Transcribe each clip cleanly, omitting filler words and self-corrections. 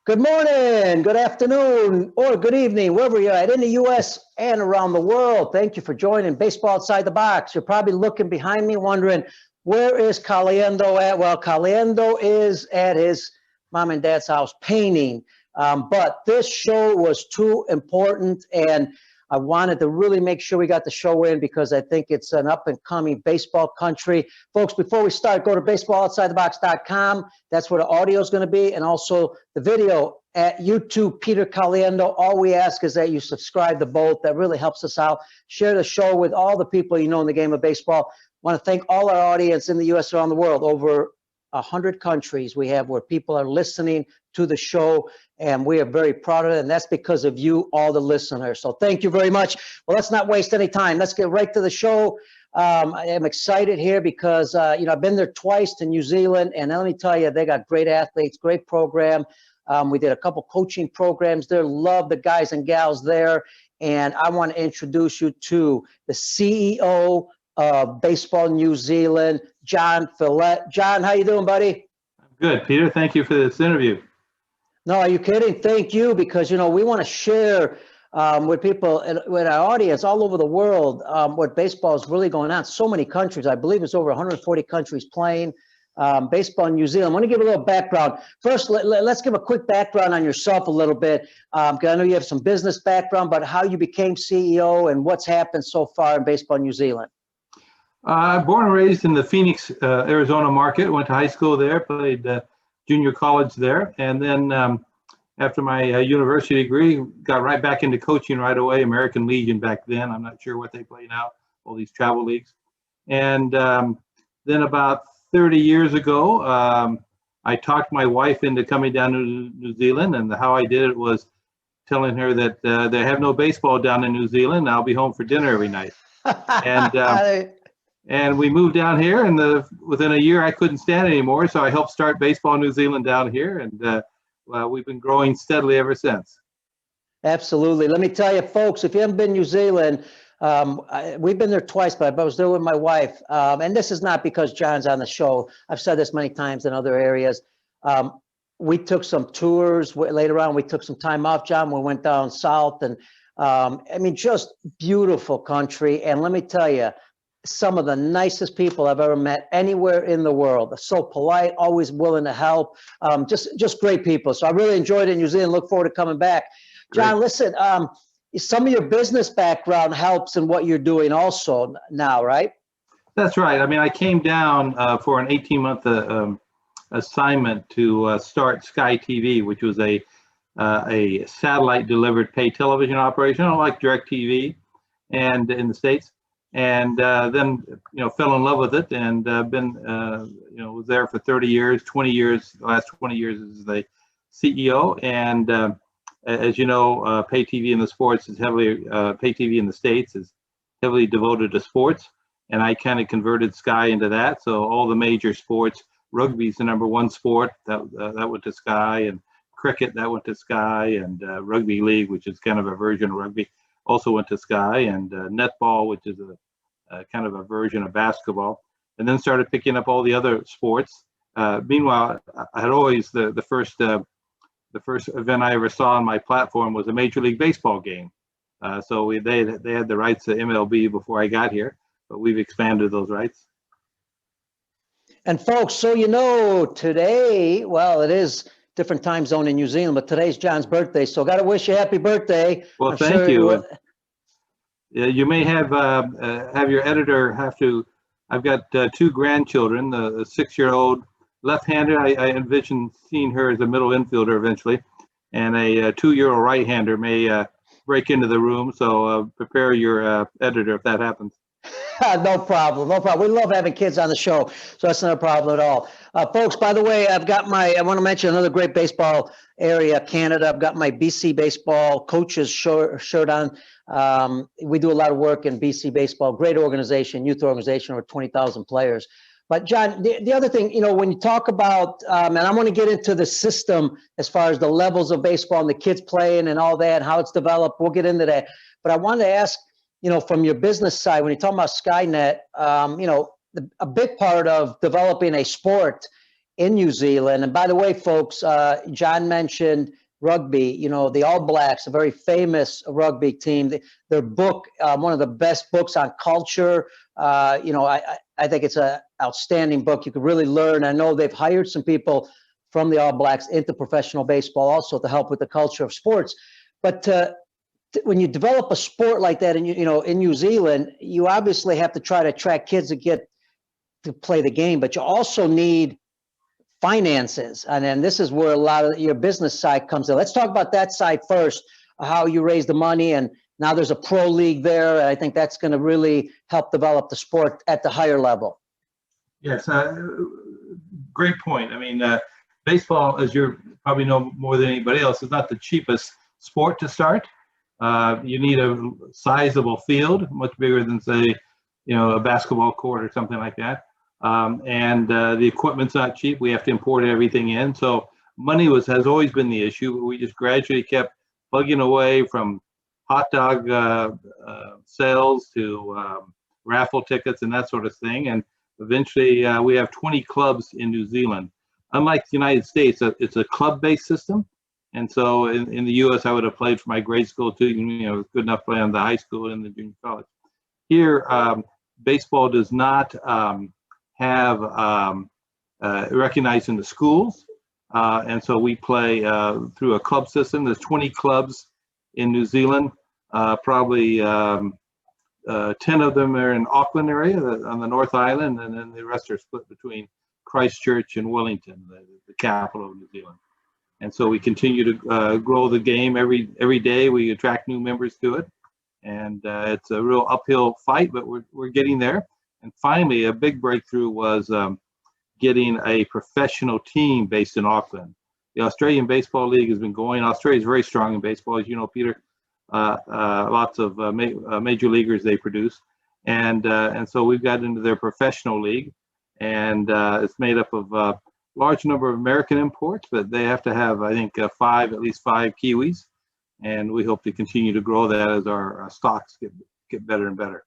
Good morning, good afternoon, or good evening, wherever you're at in the U.S. and around the world. Thank you for joining Baseball Outside the Box. You're probably looking behind me wondering, where is Caliendo at? Well, Caliendo is at his mom and dad's house painting. But this show was too important, and I wanted to really make sure we got the show in because I think it's an up-and-coming baseball country. Folks, before we start, go to baseballoutsidethebox.com. That's where the audio is going to be, and also the video at YouTube, Peter Caliendo. All we ask is that you subscribe to both. That really helps us out. Share the show with all the people you know in the game of baseball. I want to thank all our audience in the U.S. around the world. Over 100 countries we have where people are listening to the show, and we are very proud of it, and that's because of you, all the listeners. So thank you very much. Well, let's not waste any time. Let's get right to the show. I am excited here because, I've been there twice to New Zealand, and let me tell you, they got great athletes, great program. We did a couple coaching programs there. Love the guys and gals there, and I want to introduce you to the CEO of Baseball New Zealand, John Fellet. John, how you doing, buddy? Good, Peter. Thank you for this interview. No, are you kidding? Thank you, because, we want to share with people, with our audience all over the world, what baseball is really going on. So many countries. I believe it's over 140 countries playing baseball in New Zealand. I want to give a little background. First, let's give a quick background on yourself a little bit. Because I know you have some business background, but how you became CEO and what's happened so far in baseball in New Zealand. Born and raised in the Phoenix, Arizona market. Went to high school there, played junior college there, and then after my university degree, got right back into coaching right away. American Legion back then. I'm not sure what they play now, all these travel leagues. And then about 30 years ago, I talked my wife into coming down to New Zealand, and how I did it was telling her that they have no baseball down in New Zealand. I'll be home for dinner every night. And we moved down here, and within a year I couldn't stand it anymore, so I helped start Baseball New Zealand down here, and we've been growing steadily ever since. Absolutely. Let me tell you, folks, if you haven't been to New Zealand, we've been there twice, but I was there with my wife, and this is not because John's on the show. I've said this many times in other areas. We took some tours later on. We took some time off, John. We went down south, and just beautiful country. And let me tell you, some of the nicest people I've ever met anywhere in the world. They're so polite, always willing to help. Just great people. So I really enjoyed it in New Zealand. Look forward to coming back. John, great. Listen, some of your business background helps in what you're doing also now, right? That's right. I came down for an 18-month assignment to start Sky TV, which was a satellite delivered pay television operation, like DirecTV and in the States. And then fell in love with it, and been was there for 30 years, 20 years. The last 20 years as the CEO. And as you know, pay TV in the sports is heavily pay TV in the States is heavily devoted to sports, and I kind of converted Sky into that. So all the major sports, rugby is the #1 sport that went to Sky, and cricket that went to Sky, and rugby league, which is kind of a version of rugby, also went to Sky, and netball, which is a kind of a version of basketball, and then started picking up all the other sports. Meanwhile, I had always the first event I ever saw on my platform was a Major League Baseball game. So they had the rights to MLB before I got here, but we've expanded those rights. And folks, so today, well, it is different time zone in New Zealand, but today's John's birthday, so got to wish you happy birthday. Well, thank you. You may have your editor have to. I've got 2 grandchildren. The 6-year-old left-hander, I envision seeing her as a middle infielder eventually, and a 2-year-old right-hander may break into the room. So prepare your editor if that happens. No problem. We love having kids on the show, so that's not a problem at all. Folks, by the way, I want to mention another great baseball area, Canada. I've got my BC Baseball Coaches shirt on. We do a lot of work in BC Baseball, great organization, youth organization, over 20,000 players. But John, the other thing, when you talk about, and I want to get into the system as far as the levels of baseball and the kids playing and all that, how it's developed, we'll get into that. But I wanted to ask, from your business side, when you're talking about Skynet, a big part of developing a sport in New Zealand. And by the way, folks, John mentioned rugby. You know, the All Blacks, a very famous rugby team. Their book, one of the best books on culture. You know, I think it's an outstanding book. You could really learn. I know they've hired some people from the All Blacks into professional baseball also to help with the culture of sports. But when you develop a sport like that, you know, in New Zealand, you obviously have to try to attract kids to get to play the game, but you also need finances. And then this is where a lot of your business side comes in. Let's talk about that side first, how you raise the money. And now there's a pro league there. I think that's going to really help develop the sport at the higher level. Yes, great point. I mean, baseball, as you probably know more than anybody else, is not the cheapest sport to start. You need a sizable field, much bigger than, say, you know, a basketball court or something like that. And the equipment's not cheap. We have to import everything in. So money has always been the issue. We just gradually kept plugging away from hot dog sales to raffle tickets and that sort of thing. And eventually we have 20 clubs in New Zealand. Unlike the United States, it's a club-based system. And so in the U.S., I would have played for my grade school too. You know, good enough to play on the high school and the junior college. Here, baseball does not have recognized in the schools. And so we play through a club system. There's 20 clubs in New Zealand. Probably 10 of them are in Auckland area on the North Island, and then the rest are split between Christchurch and Wellington, the capital of New Zealand. And so we continue to grow the game every day. We attract new members to it, and it's a real uphill fight, but we're getting there. And finally, a big breakthrough was getting a professional team based in Auckland. The Australian Baseball League has been going. Australia is very strong in baseball, as you know, Peter. Lots of major leaguers they produce, and so we've got into their professional league, and it's made up of a large number of American imports, but they have to have, I think, at least five Kiwis, and we hope to continue to grow that as our stocks get better and better.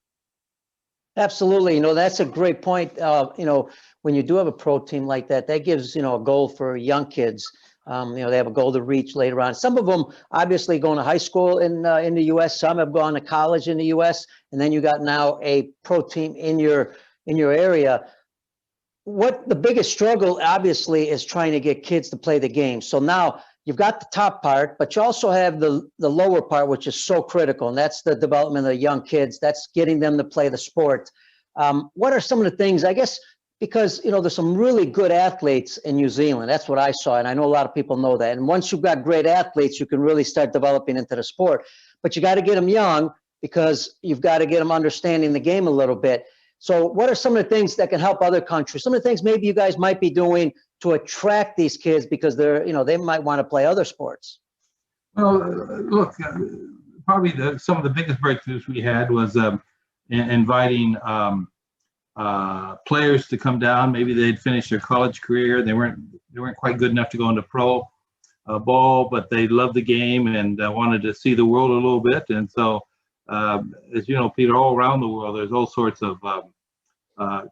Absolutely. You know, that's a great point. You know, when you do have a pro team like that, that gives, you know, a goal for young kids. You know, they have a goal to reach later on. Some of them obviously going to high school in the U.S. Some have gone to college in the U.S. And then you got now a pro team in your area. What the biggest struggle obviously is trying to get kids to play the game. So now you've got the top part, but you also have the lower part, which is so critical, and that's the development of the young kids. That's getting them to play the sport. What are some of the things, I guess, because, you know, there's some really good athletes in New Zealand. That's what I saw, and I know a lot of people know that. And once you've got great athletes, you can really start developing into the sport. But you got to get them young, because you've got to get them understanding the game a little bit. So what are some of the things that can help other countries? Some of the things maybe you guys might be doing to attract these kids, because they're, you know, they might want to play other sports. Well, look, probably some of the biggest breakthroughs we had was inviting players to come down. Maybe they'd finished their college career. They weren't quite good enough to go into pro ball, but they loved the game and wanted to see the world a little bit. And so, as you know, Peter, all around the world, there's all sorts of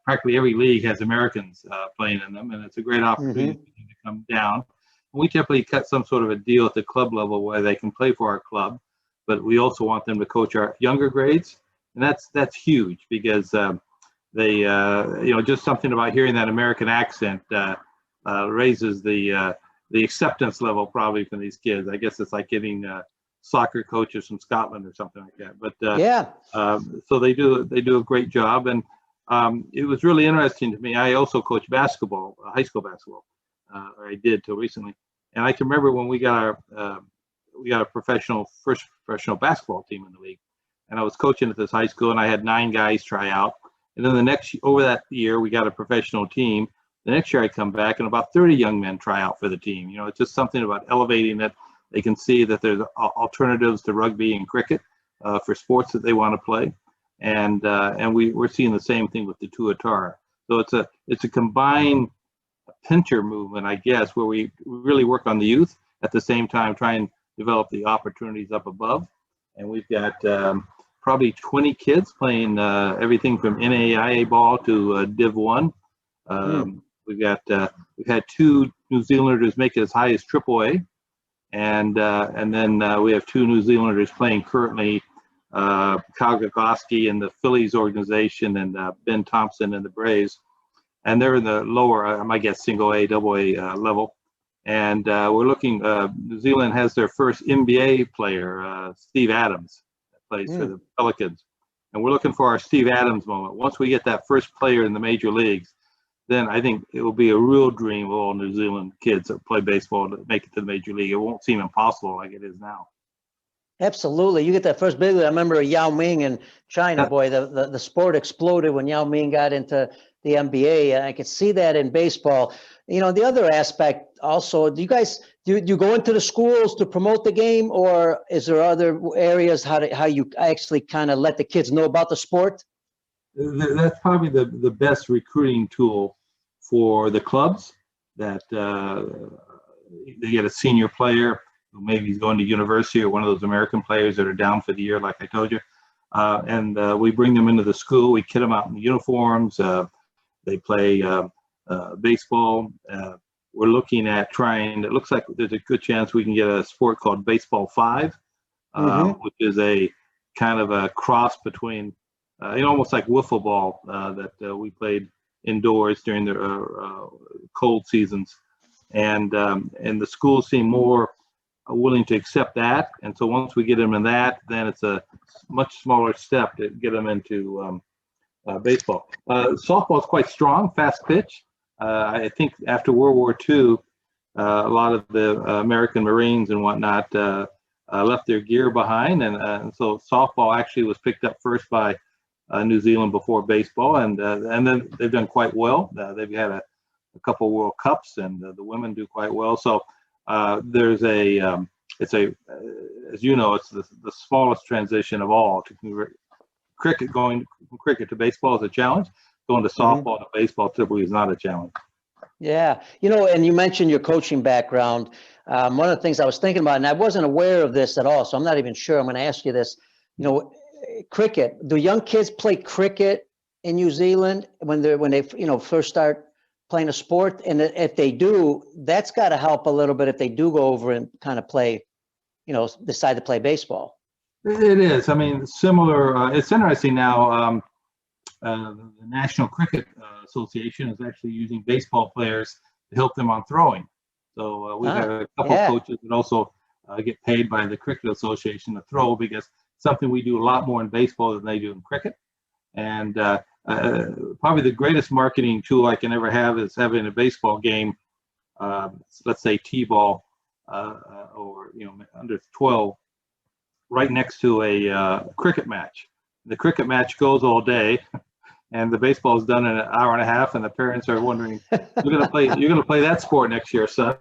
practically every league has Americans playing in them, and it's a great opportunity to come down. We typically cut some sort of a deal at the club level where they can play for our club, but we also want them to coach our younger grades, and that's huge, because they, you know, just something about hearing that American accent raises the acceptance level probably from these kids. I guess it's like getting soccer coaches from Scotland or something like that. But yeah, so they do a great job, and it was really interesting to me. I also coach basketball, high school basketball, or I did till recently. And I can remember when we got our first professional basketball team in the league, and I was coaching at this high school, and I had 9 guys try out. And then over that year, we got a professional team. The next year I come back, and about 30 young men try out for the team. You know, it's just something about elevating it. They can see that there's alternatives to rugby and cricket for sports that they want to play. And we're seeing the same thing with the Tuatara. So it's a combined pincher movement, I guess, where we really work on the youth at the same time, try and develop the opportunities up above. And we've got probably 20 kids playing everything from NAIA ball to Div 1. We've had 2 New Zealanders make it as high as AAA, and then we have 2 New Zealanders playing currently, Kyle Gagowski in the Phillies organization, and Ben Thompson in the Braves, and they're in the lower, I might guess, single A, double A level. And we're looking. New Zealand has their first NBA player, Steve Adams, that plays for the Pelicans, and we're looking for our Steve Adams moment. Once we get that first player in the major leagues, then I think it will be a real dream of all New Zealand kids that play baseball to make it to the major league. It won't seem impossible like it is now. Absolutely. You get that first big league. I remember Yao Ming in China, boy, the sport exploded when Yao Ming got into the NBA. And I could see that in baseball. The other aspect also, do you go into the schools to promote the game, or is there other areas how you actually kind of let the kids know about the sport? That's probably the best recruiting tool for the clubs, that they get a senior player who maybe he's going to university, or one of those American players that are down for the year, like I told you. And we bring them into the school. We kit them out in uniforms. They play baseball. We're looking at trying, it looks like there's a good chance we can get a sport called Baseball 5, which is a kind of a cross between, almost like wiffle ball that we played indoors during the cold seasons. And the schools seem more willing to accept that. And so once we get them in that, then it's a much smaller step to get them into baseball. Softball is quite strong, fast pitch. I think after World War II, a lot of the American Marines and whatnot left their gear behind, and so softball actually was picked up first by New Zealand before baseball, and then they've done quite well. They've had a couple World Cups, and the women do quite well. So there's it's as you know, it's the smallest transition of all to convert. Cricket, going from cricket to baseball is a challenge. Going to softball to baseball typically is not a challenge. Yeah, and you mentioned your coaching background. One of the things I was thinking about, and I wasn't aware of this at all, so I'm not even sure. I'm going to ask you this. Cricket. Do young kids play cricket in New Zealand when they first start playing a sport? And if they do, that's got to help a little bit if they do go over and kind of play, decide to play baseball. It is. I mean, similar. It's interesting now. The National Cricket Association is actually using baseball players to help them on throwing. So we've had a couple of coaches that also get paid by the Cricket Association to throw, because it's something we do a lot more in baseball than they do in cricket. And probably the greatest marketing tool I can ever have is having a baseball game, let's say T-ball or under 12, right next to a cricket match. The cricket match goes all day, and the baseball is done in an hour and a half, and the parents are wondering, you're gonna play that sport next year, son.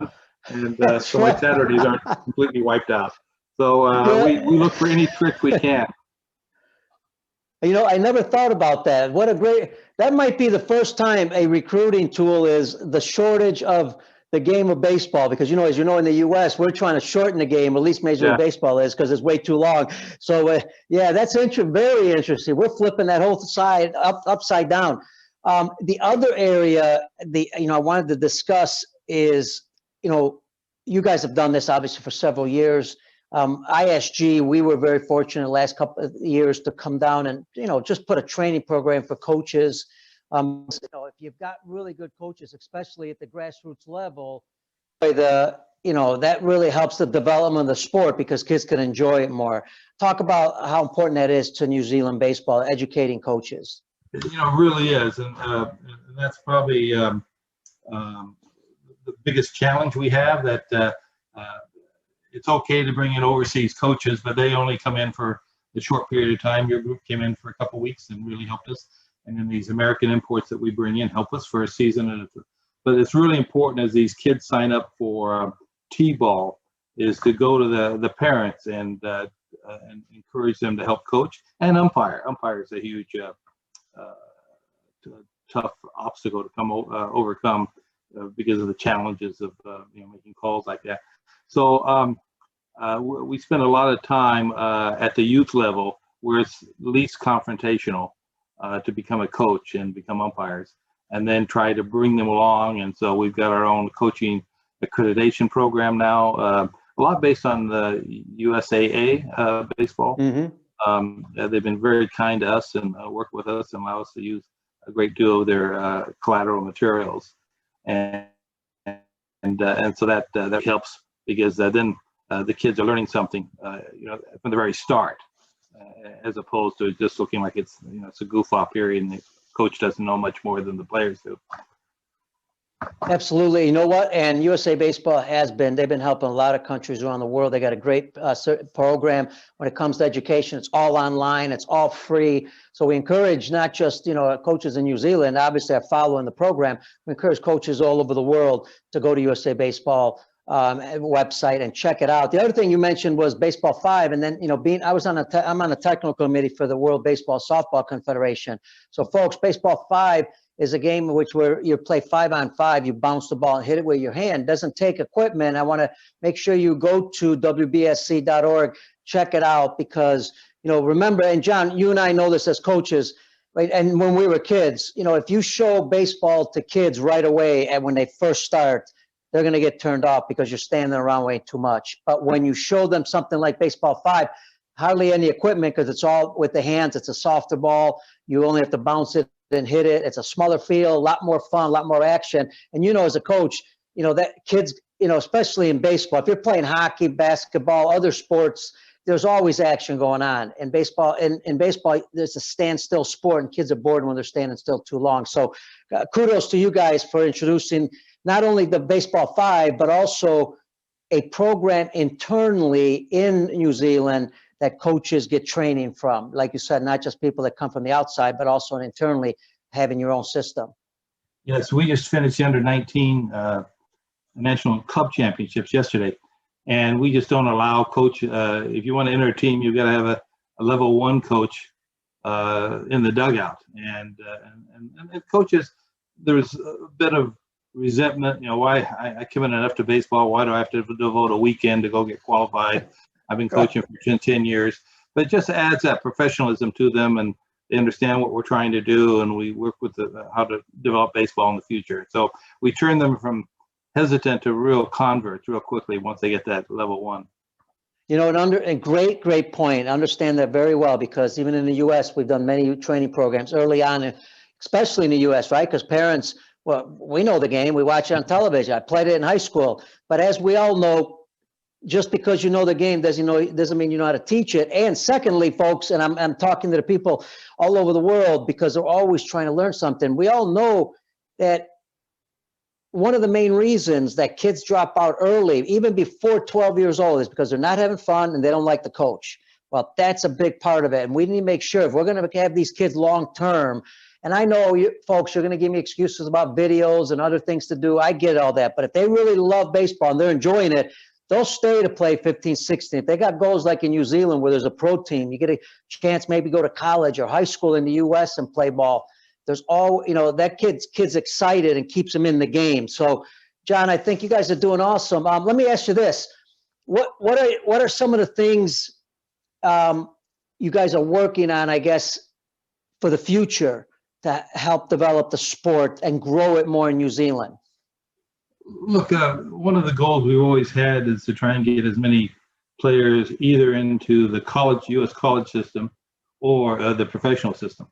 And so my Saturdays aren't completely wiped out. So we look for any trick we can. I never thought about that. That might be the first time a recruiting tool is the shortage of the game of baseball, because, as you know, in the U.S., we're trying to shorten the game, at least Major League Baseball is, because it's way too long. So, that's very interesting. We're flipping that whole side upside down. The other area, I wanted to discuss is, you guys have done this obviously for several years. ISG, we were very fortunate the last couple of years to come down and, just put a training program for coaches. If you've got really good coaches, especially at the grassroots level, that really helps the development of the sport, because kids can enjoy it more. Talk about how important that is to New Zealand baseball, educating coaches. It really is, and that's probably the biggest challenge we have. That it's okay to bring in overseas coaches, but they only come in for a short period of time. Your group came in for a couple of weeks and really helped us. And then these American imports that we bring in help us for a season. But it's really important, as these kids sign up for T-ball, is to go to the parents and encourage them to help coach and umpire. Umpire is a huge, tough obstacle to overcome because of the challenges of making calls like that. So we spend a lot of time at the youth level, where it's least confrontational, to become a coach and become umpires. and then try to bring them along. And so we've got our own coaching accreditation program now, a lot based on the USAA baseball. They've been very kind to us and work with us and allow us to use a great deal of their collateral materials, and so that helps, because then the kids are learning something, from the very start, as opposed to just looking like it's it's a goof off period and the coach doesn't know much more than the players do. Absolutely. You know what? And USA Baseball they've been helping a lot of countries around the world. They got a great program when it comes to education. It's all online. It's all free. So we encourage not just, coaches in New Zealand, obviously are following the program. We encourage coaches all over the world to go to USA Baseball website and check it out. The other thing you mentioned was Baseball 5. And then, I'm on a technical committee for the World Baseball Softball Confederation. So folks, Baseball 5 is a game in which you play 5-on-5. You bounce the ball and hit it with your hand. Doesn't take equipment. I want to make sure you go to wbsc.org, check it out, because, remember, and John, you and I know this as coaches, right? And when we were kids, if you show baseball to kids right away and when they first start, they're going to get turned off because you're standing around way too much. But when you show them something like Baseball 5, hardly any equipment, because it's all with the hands. It's a softer ball. You only have to bounce it and hit it. It's a smaller field, a lot more fun, a lot more action. And as a coach, that kids, especially in baseball, if you're playing hockey, basketball, other sports, there's always action going on. In baseball, in baseball, there's a standstill sport, and kids are bored when they're standing still too long. So kudos to you guys for introducing not only the Baseball 5, but also a program internally in New Zealand that coaches get training from. Like you said, not just people that come from the outside, but also internally having your own system. Yes, we just finished the under-19 national club championships yesterday, and we just don't allow coach. If you want to enter a team, you've got to have a level 1 coach in the dugout, and coaches. There's a bit of resentment. Why I commit enough to baseball? Why do I have to devote a weekend to go get qualified? I've been coaching for 10 years, but it just adds that professionalism to them, and they understand what we're trying to do, and we work with how to develop baseball in the future. So we turn them from hesitant to real converts real quickly once they get that level 1. And great point. I understand that very well, because even in the U.S., we've done many training programs early on, especially in the U.S., right? Because parents, well, we know the game. We watch it on television. I played it in high school. But as we all know, just because you know the game doesn't mean you know how to teach it. And secondly, folks, and I'm talking to the people all over the world because they're always trying to learn something. We all know that one of the main reasons that kids drop out early, even before 12 years old, is because they're not having fun and they don't like the coach. Well, that's a big part of it. And we need to make sure, if we're going to have these kids long term, and I know you folks are going to give me excuses about videos and other things to do. I get all that. But if they really love baseball and they're enjoying it, they'll stay to play 15, 16. If they got goals like in New Zealand where there's a pro team, you get a chance maybe go to college or high school in the U.S. and play ball. There's that kid's excited and keeps them in the game. So, John, I think you guys are doing awesome. Let me ask you this: what are some of the things you guys are working on, I guess, for the future to help develop the sport and grow it more in New Zealand? Look, one of the goals we've always had is to try and get as many players either into the U.S. college system or the professional system.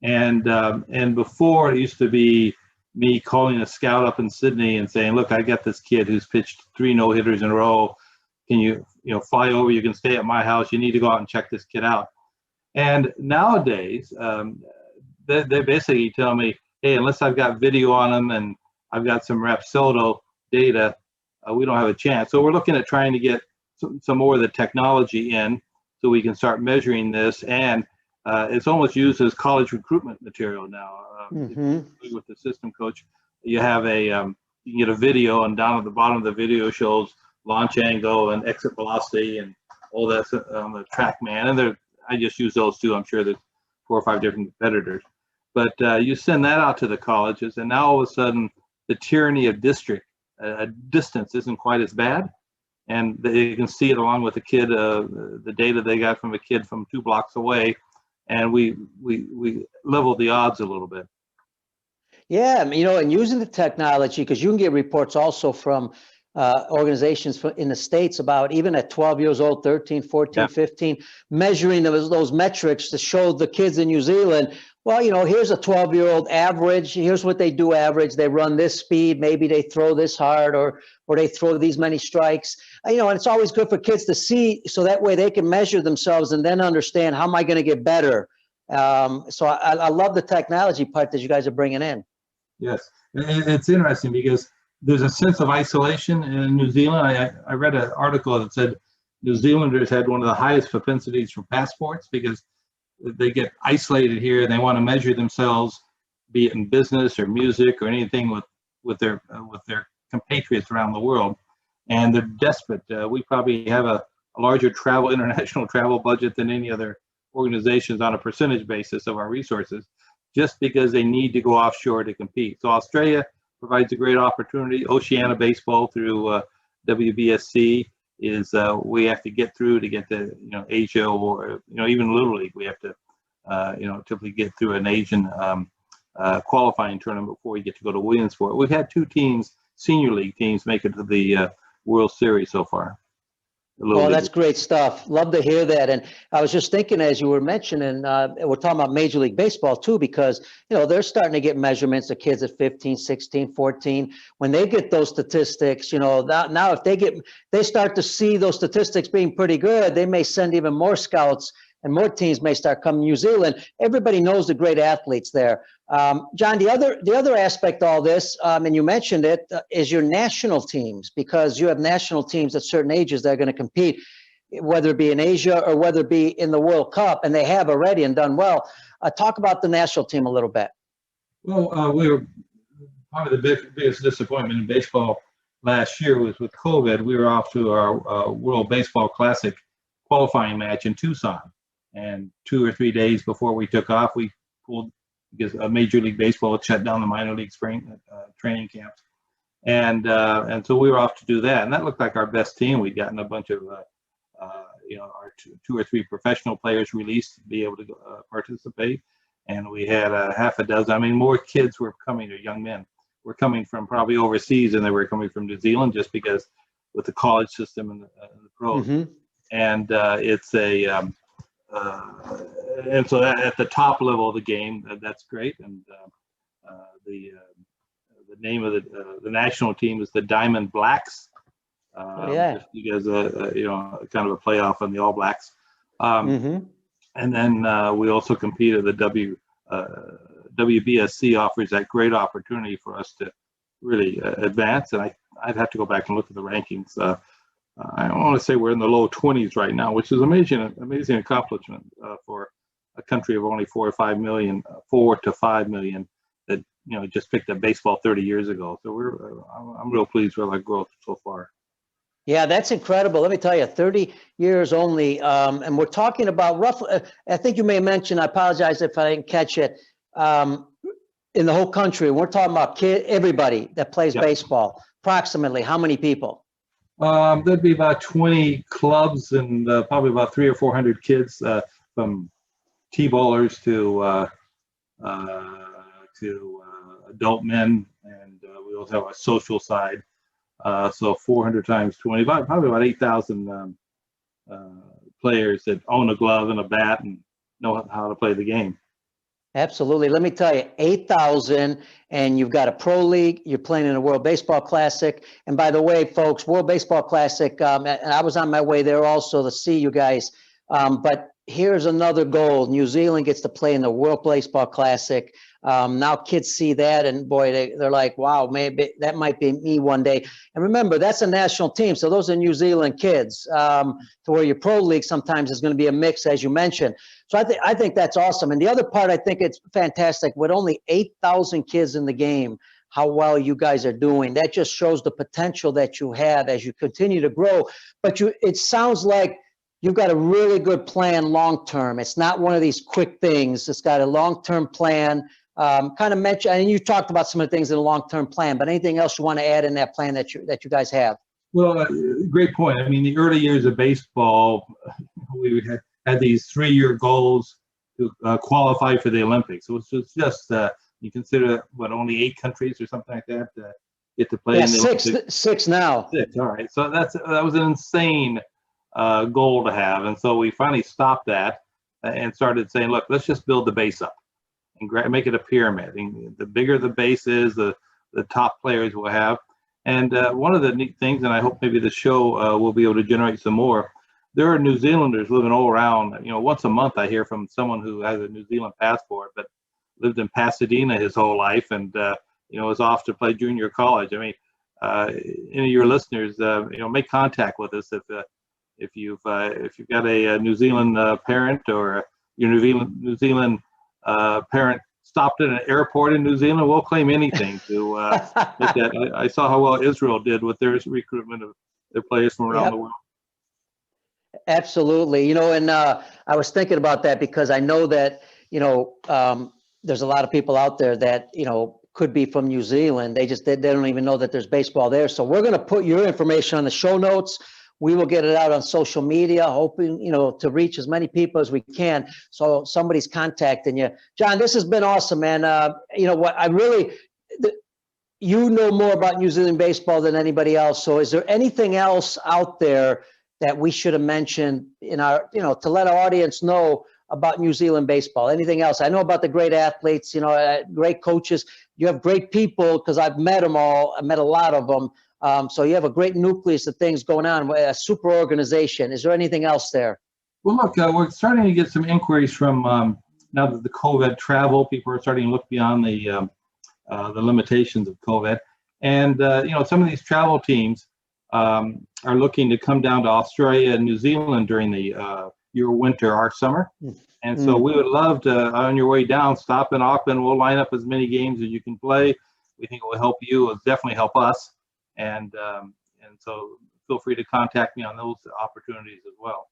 And before, it used to be me calling a scout up in Sydney and saying, look, I got this kid who's pitched 3 no-hitters in a row. Can you fly over? You can stay at my house. You need to go out and check this kid out. And nowadays, they basically tell me, hey, unless I've got video on him and I've got some Rapsodo data, we don't have a chance. So we're looking at trying to get some more of the technology in so we can start measuring this. And it's almost used as college recruitment material now. With the system coach, you have you can get a video, and down at the bottom of the video shows launch angle and exit velocity and all that on the TrackMan. And I just use those 2. I'm sure there's 4 or 5 different competitors. But you send that out to the colleges, and now all of a sudden the tyranny of distance isn't quite as bad, and you can see it along with the kid, the data they got from a kid from 2 blocks away, and we leveled the odds a little bit. Yeah, I mean, and using the technology, because you can get reports also from organizations in the States about even at 12 years old, 13, 14, Yeah. 15, measuring those metrics to show the kids in New Zealand, well, here's a 12-year-old average. Here's what they do average. They run this speed. Maybe they throw this hard or they throw these many strikes. And it's always good for kids to see so that way they can measure themselves and then understand, how am I going to get better? So I love the technology part that you guys are bringing in. Yes, it's interesting because there's a sense of isolation in New Zealand. I read an article that said New Zealanders had one of the highest propensities for passports because they get isolated here and they want to measure themselves, be it in business or music or anything with their compatriots around the world, and they're desperate. We probably have a larger international travel budget than any other organizations on a percentage basis of our resources, just because they need to go offshore to compete. So Australia provides a great opportunity. Oceania Baseball through WBSC is we have to get through to get to Asia, or even Little League. We have to typically get through an Asian qualifying tournament before we get to go to Williamsport. We've had 2 teams, senior league teams, make it to the World Series so far. Oh, that's great stuff. Love to hear that. And I was just thinking, as you were mentioning, we're talking about Major League Baseball too, because, they're starting to get measurements of kids at 15, 16, 14. When they get those statistics, now if they start to see those statistics being pretty good, they may send even more scouts and more teams may start coming to New Zealand. Everybody knows the great athletes there. John, the other aspect of all this, and you mentioned it, is your national teams, because you have national teams at certain ages that are going to compete, whether it be in Asia or whether it be in the World Cup, and they have already and done well. Talk about the national team a little bit. Well, we were probably the biggest disappointment in baseball last year was with COVID. We were off to our World Baseball Classic qualifying match in Tucson. And 2 or 3 days before we took off, we pulled, because Major League Baseball had shut down the minor league spring training camps, and so we were off to do that. And that looked like our best team. We'd gotten a bunch of our 2 or 3 professional players released to be able to participate, and we had half a dozen. I mean, more kids were coming, or young men were coming from probably overseas than they were coming from New Zealand, just because with the college system and the pros. Mm-hmm. And it's a and so at the top level of the game, that's great. And the name of the national team is the Diamond Blacks. Just because kind of a playoff on the All Blacks. Mm-hmm. And then we also compete at the WBSC offers that great opportunity for us to really advance. And I'd have to go back and look at the rankings. I want to say we're in the low 20s right now, which is amazing accomplishment for a country of only 4 to 5 million that just picked up baseball 30 years ago. So I'm real pleased with our growth so far. Yeah, that's incredible. Let me tell you, 30 years only, and we're talking about roughly. I think you may have mentioned. I apologize if I didn't catch it. In the whole country, we're talking about everybody that plays baseball. Approximately, how many people? There'd be about 20 clubs and probably about 300 or 400 kids, from T-ballers to adult men, and we also have a social side. So 400 times 20, probably about 8,000 players that own a glove and a bat and know how to play the game. Absolutely. Let me tell you, 8,000, and you've got a pro league. You're playing in a World Baseball Classic. And by the way, folks, World Baseball Classic, and I was on my way there also to see you guys. But here's another goal. New Zealand gets to play in the World Baseball Classic. Now kids see that, and boy, they're like, wow, maybe that might be me one day. And remember, that's a national team. So those are New Zealand kids, to where your pro league sometimes is going to be a mix, as you mentioned. So I think that's awesome. And the other part, I think it's fantastic. With only 8,000 kids in the game, how well you guys are doing. That just shows the potential that you have as you continue to grow. But it sounds like you've got a really good plan long-term. It's not one of these quick things. It's got a long-term plan. Kind of mention, and you talked about some of the things in the long-term plan, but anything else you want to add in that plan that you guys have? Well, great point. I mean, the early years of baseball, we had these 3-year goals to qualify for the Olympics. It was just You consider what, only 8 countries or something like that get to play Yeah, in the Olympics. six now. 6. All right. So that was an insane goal to have, and so we finally stopped that and started saying, look, let's just build the base up and make it a pyramid. And the bigger the base is, the top players will have. And one of the neat things, and I hope maybe the show will be able to generate some more. There are New Zealanders living all around. Once a month I hear from someone who has a New Zealand passport, but lived in Pasadena his whole life, and is off to play junior college. I mean, any of your listeners, make contact with us if you've got a New Zealand parent, or your New Zealand parent stopped at an airport in New Zealand. We'll claim anything to make that. I saw how well Israel did with their recruitment of their players from around the world. Absolutely. And I was thinking about that because I know that, there's a lot of people out there that, could be from New Zealand. They don't even know that there's baseball there. So we're going to put your information on the show notes. We will get it out on social media, hoping, to reach as many people as we can. So somebody's contacting you. John, this has been awesome, man. You know more about New Zealand baseball than anybody else. So is there anything else out there that we should have mentioned in our, to let our audience know about New Zealand baseball? Anything else? I know about the great athletes, great coaches. You have great people, because I've met them all. I met a lot of them. So you have a great nucleus of things going on, a super organization. Is there anything else there? Well, look, we're starting to get some inquiries from, now that the COVID travel, people are starting to look beyond the limitations of COVID. And, some of these travel teams are looking to come down to Australia and New Zealand during your winter, our summer. And so we would love to, on your way down, stop in Auckland. We'll line up as many games as you can play. We think it will help you. It'll definitely help us. And so feel free to contact me on those opportunities as well.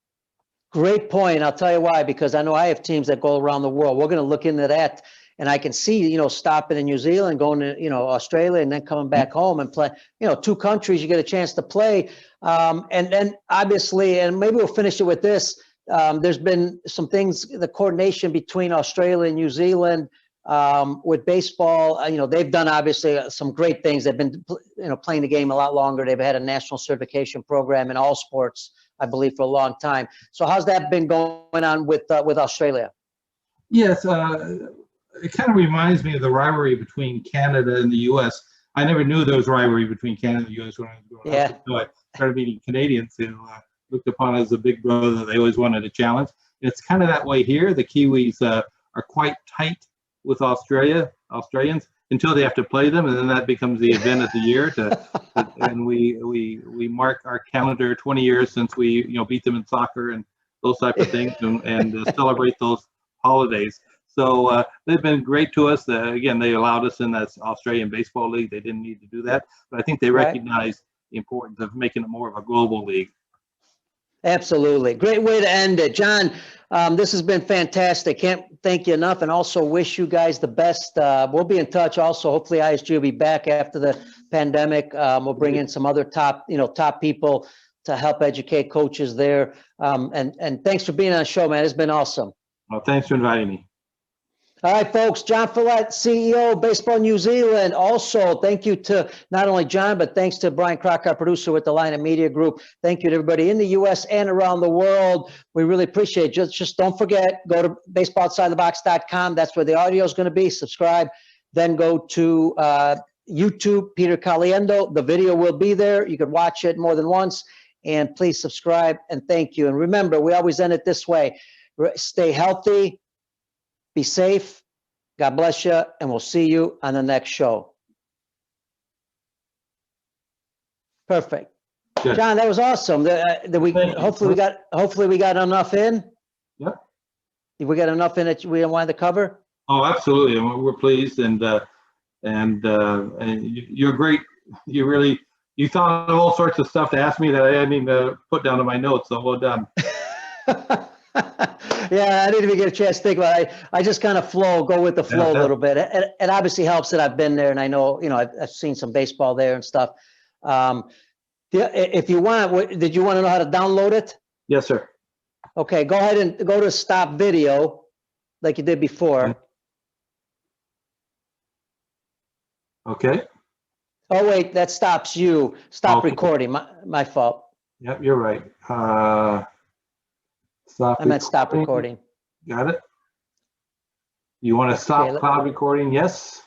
Great point. I'll tell you why, because I know I have teams that go around the world. We're going to look into that. And I can see, stopping in New Zealand, going to, Australia, and then coming back home and play, 2 countries, you get a chance to play. And then obviously, and maybe we'll finish it with this. There's been some things, the coordination between Australia and New Zealand with baseball. They've done obviously some great things. They've been, playing the game a lot longer. They've had a national certification program in all sports, I believe, for a long time. So how's that been going on with Australia? Yes, it kind of reminds me of the rivalry between Canada and the U.S. I never knew there was a rivalry between Canada and the U.S. when I was growing up. So I started meeting Canadians who looked upon as a big brother that they always wanted to challenge. And it's kind of that way here. The Kiwis are quite tight with Australians until they have to play them, and then that becomes the event of the year. And we mark our calendar 20 years since we beat them in soccer and those type of things, and celebrate those holidays. So they've been great to us. Again, they allowed us in that Australian Baseball League. They didn't need to do that, but I think they recognize the importance of making it more of a global league. Absolutely. Great way to end it. John, this has been fantastic. Can't thank you enough, and also wish you guys the best. We'll be in touch also. Hopefully ISG will be back after the pandemic. We'll bring in some other top people to help educate coaches there. And thanks for being on the show, man. It's been awesome. Well, thanks for inviting me. All right, folks, John Fellet, CEO of Baseball New Zealand. Also, thank you to not only John, but thanks to Brian Crocker, our producer with the Line of Media Group. Thank you to everybody in the U.S. and around the world. We really appreciate it. Just don't forget, go to baseballoutsidethebox.com. That's where the audio is going to be. Subscribe. Then go to YouTube, Peter Caliendo. The video will be there. You can watch it more than once. And please subscribe, and thank you. And remember, we always end it this way. Stay healthy. Be safe. God bless you, and we'll see you on the next show. Perfect. Good. John, that was awesome. Hopefully we got enough in. Yep. Did we got enough in that we wanted to cover? Oh, absolutely. We're pleased, and you're great. You thought of all sorts of stuff to ask me that I didn't even put down in my notes. So well done. Yeah, I didn't even get a chance to think about it. I just kind of go with the flow a little bit. It obviously helps that I've been there, and I know, I've seen some baseball there and stuff. If you want, did you want to know how to download it? Yes, sir. Okay, go ahead and go to stop video like you did before. Okay. Oh, wait, that stops you. Stop Okay. recording. My fault. Yep, you're right. Stop I meant stop recording. recording. Got it. You want to Okay, stop cloud recording? Yes.